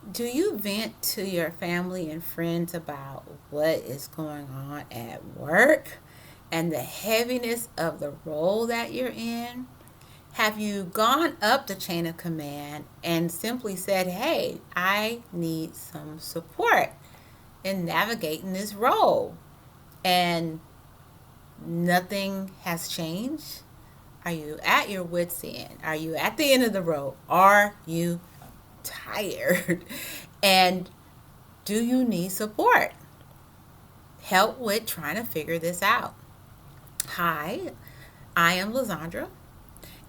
Do you vent to your family and friends about what is going on at work and the heaviness of the role that you're in? Have you gone up the chain of command and simply said, hey, I need some support in navigating this role? And nothing has changed? Are you at your wits' end? Are you at the end of the road? Are you tired? And do you need support? Help with trying to figure this out. Hi, I am Lazandra,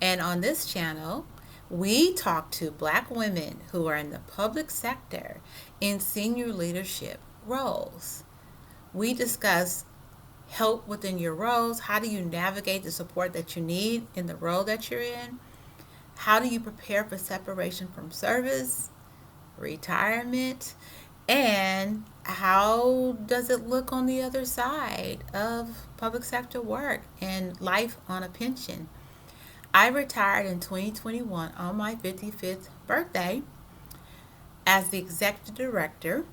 and on this channel, we talk to Black women who are in the public sector in senior leadership roles. We discuss help within your roles. How do you navigate the support that you need in the role that you're in? How do you prepare for separation from service, retirement, and how does it look on the other side of public sector work and life on a pension? I retired in 2021 on my 55th birthday as the executive director,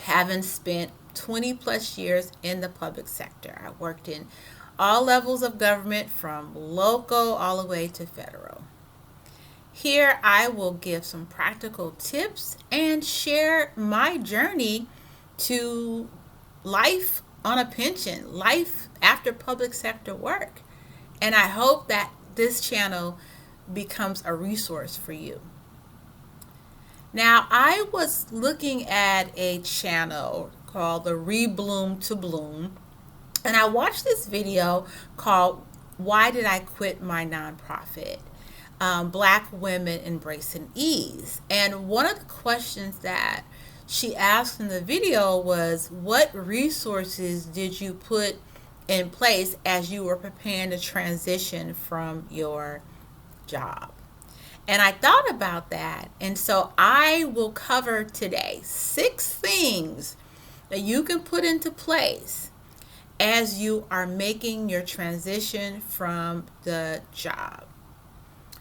having spent 20 plus years in the public sector. I worked in all levels of government from local all the way to federal. Here, I will give some practical tips and share my journey to life on a pension, life after public sector work. And I hope that this channel becomes a resource for you. Now, I was looking at a channel called the Rebloom to Bloom, and I watched this video called Why Did I Quit My Nonprofit? Black Women Embracing Ease. And one of the questions that she asked in the video was, what resources did you put in place as you were preparing to transition from your job? And I thought about that. And so I will cover today 6 things that you can put into place as you are making your transition from the job.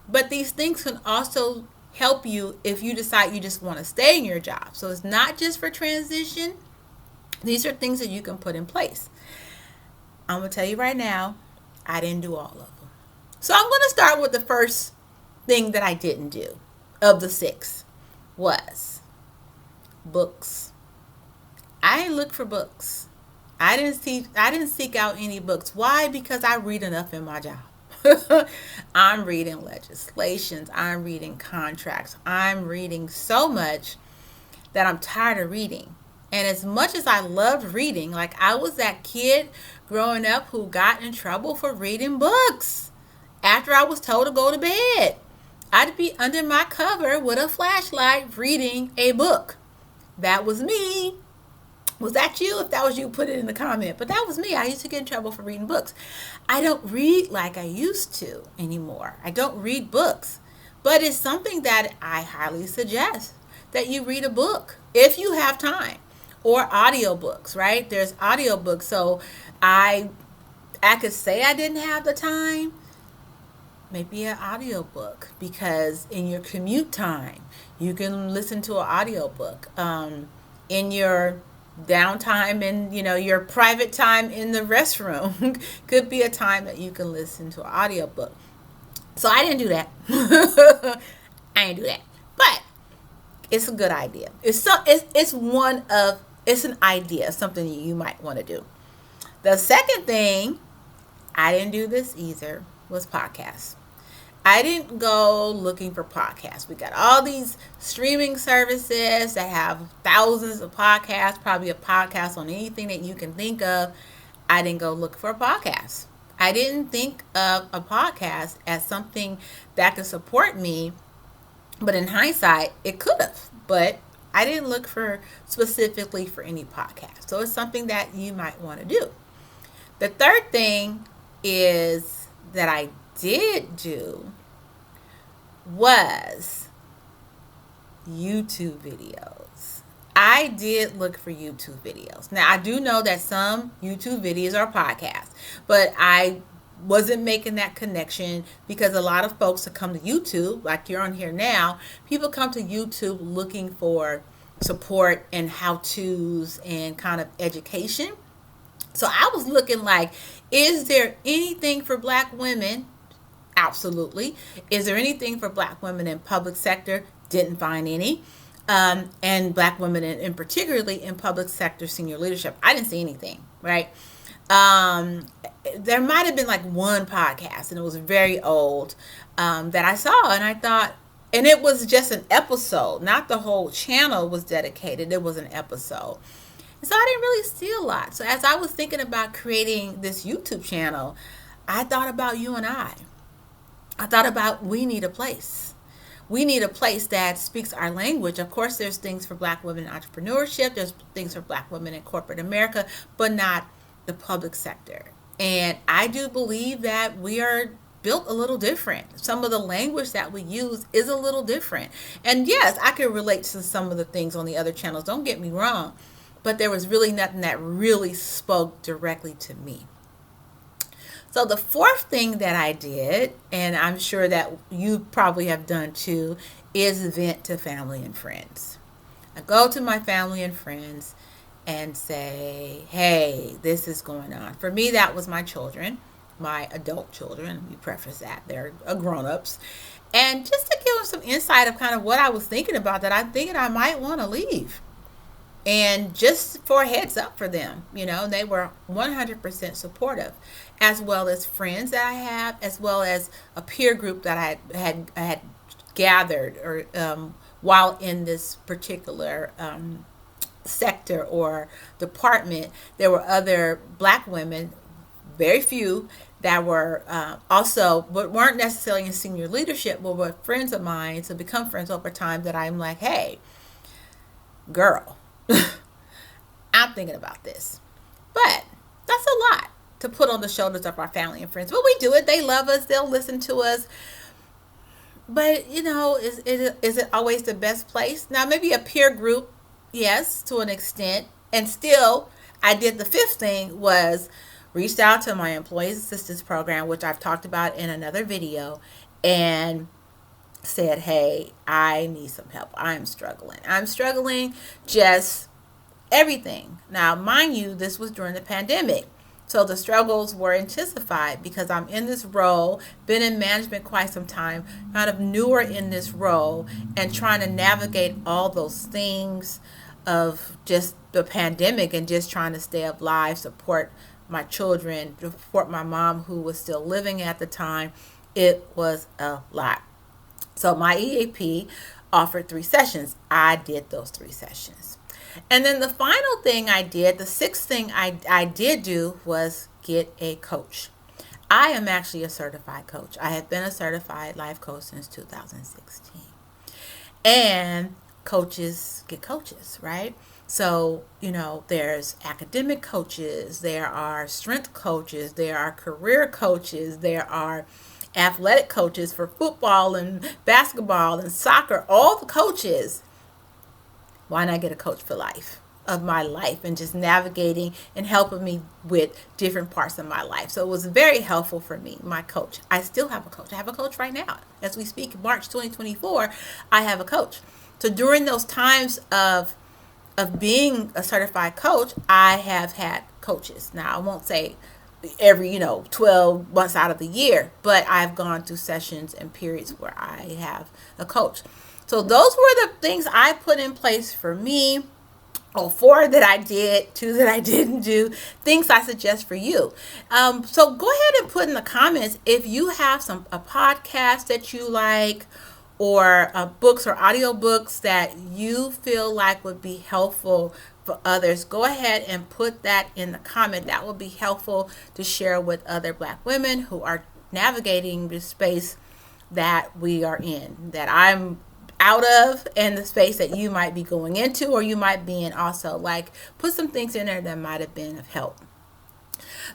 But these things can also help you if you decide you just want to stay in your job. So it's not just for transition. These are things that you can put in place. I'm going to tell you right now, I didn't do all of them. So I'm going to start with the first thing that I didn't do of the 6 was books. I didn't look for books. I didn't seek out any books. Why? Because I read enough in my job. I'm reading legislations. I'm reading contracts. I'm reading so much that I'm tired of reading. And as much as I loved reading, like I was that kid growing up who got in trouble for reading books after I was told to go to bed. I'd be under my cover with a flashlight reading a book. That was me. Was that you? If that was you, put it in the comment. But that was me. I used to get in trouble for reading books. I don't read like I used to anymore. I don't read books. But it's something that I highly suggest that you read a book if you have time. Or audiobooks, right? There's audiobooks. So I could say I didn't have the time. Maybe an audiobook, because in your commute time you can listen to an audiobook. In your downtime and your private time in the restroom could be a time that you can listen to an audiobook. So I didn't do that. I didn't do that, but it's a good idea. It's an idea, something you might want to do. The second thing, I didn't do this either, was podcasts. I didn't go looking for podcasts. We got all these streaming services that have thousands of podcasts, probably a podcast on anything that you can think of. I didn't go look for a podcast. I didn't think of a podcast as something that could support me, but in hindsight, it could have. But I didn't look for specifically for any podcast. So it's something that you might want to do. The third thing is that I did do was YouTube videos. I did look for YouTube videos. Now, I do know that some YouTube videos are podcasts, but I wasn't making that connection, because a lot of folks that come to YouTube, like you're on here now, people come to YouTube looking for support and how-tos and kind of education. So I was looking like, is there anything for Black women? Absolutely. Is there anything for Black women in public sector? Didn't find any. And Black women in particularly in public sector senior leadership. I didn't see anything, right? There might have been like one podcast, and it was very old, that I saw, and I thought, and it was just an episode, not the whole channel was dedicated. It was an episode. And so I didn't really see a lot. So as I was thinking about creating this YouTube channel, I thought about you and I. I thought about, we need a place. We need a place that speaks our language. Of course, there's things for Black women in entrepreneurship. There's things for Black women in corporate America, but not the public sector. And I do believe that we are built a little different. Some of the language that we use is a little different. And yes, I can relate to some of the things on the other channels. Don't get me wrong. But there was really nothing that really spoke directly to me. So the fourth thing that I did, and I'm sure that you probably have done too, is vent to family and friends. I go to my family and friends and say, hey, this is going on. For me, that was my children, my adult children. We preface that. They're grown-ups. And just to give them some insight of kind of what I was thinking about, that I'm thinking I might want to leave. And just for a heads up for them, they were 100% supportive, as well as friends that I have, as well as a peer group that I had gathered or while in this particular sector or department. There were other Black women, very few, that were also, but weren't necessarily in senior leadership, but were friends of mine, to become friends over time, that I'm like, hey, girl, I'm thinking about this. But that's a lot to put on the shoulders of our family and friends. But we do it. They love us. They'll listen to us. But, is it always the best place? Now, maybe a peer group, yes, to an extent. And still, I did the fifth thing, was reached out to my employees assistance program, which I've talked about in another video, and said, hey, I need some help. I'm struggling just everything. Now, mind you, this was during the pandemic. So the struggles were intensified because I'm in this role, been in management quite some time, kind of newer in this role, and trying to navigate all those things of just the pandemic and just trying to stay alive, support my children, support my mom who was still living at the time. It was a lot. So my EAP offered 3 sessions. I did those 3 sessions. And then the final thing I did, the sixth thing I did do, was get a coach. I am actually a certified coach. I have been a certified life coach since 2016. And coaches get coaches, right? So, there's academic coaches, there are strength coaches, there are career coaches, there are athletic coaches for football and basketball and soccer, all the coaches. Why not get a coach for life, of my life, and just navigating and helping me with different parts of my life? So it was very helpful for me, my coach. I still have a coach. I have a coach right now. As we speak, March 2024, I have a coach. So during those times of being a certified coach, I have had coaches. Now, I won't say every 12 months out of the year, but I've gone through sessions and periods where I have a coach. So those were the things I put in place for me. 4 that I did, 2 that I didn't do, things I suggest for you. So go ahead and put in the comments if you have a podcast that you like, or books or audiobooks that you feel like would be helpful for others. Go ahead and put that in the comment. That would be helpful to share with other Black women who are navigating the space that we are in, that I'm out of, and the space that you might be going into, or you might be in also. Like, put some things in there that might have been of help.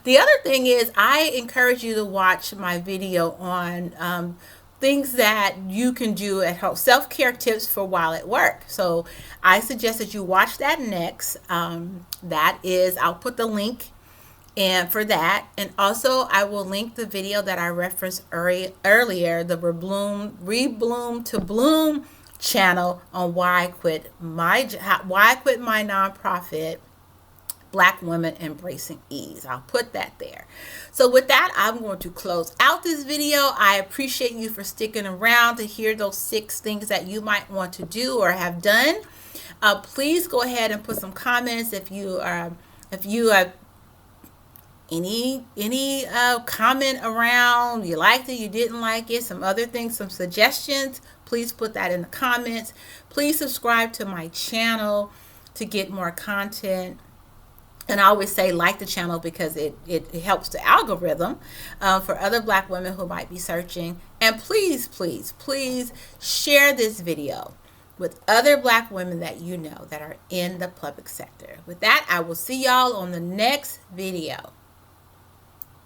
The other thing is, I encourage you to watch my video on things that you can do at home, self-care tips for while at work. So I suggest that you watch that next. That is, I'll put the link and for that. And also I will link the video that I referenced earlier, the rebloom to bloom channel on why I quit my nonprofit, Black Women Embracing Ease. I'll put that there. So with that, I'm going to close out this video. I appreciate you for sticking around to hear those 6 things that you might want to do or have done. Please go ahead and put some comments if you have any comment around you liked it, you didn't like it, some other things, some suggestions. Please put that in the comments. Please subscribe to my channel to get more content. And I always say like the channel because it helps the algorithm for other Black women who might be searching. And please, please, please share this video with other Black women that you know that are in the public sector. With that, I will see y'all on the next video.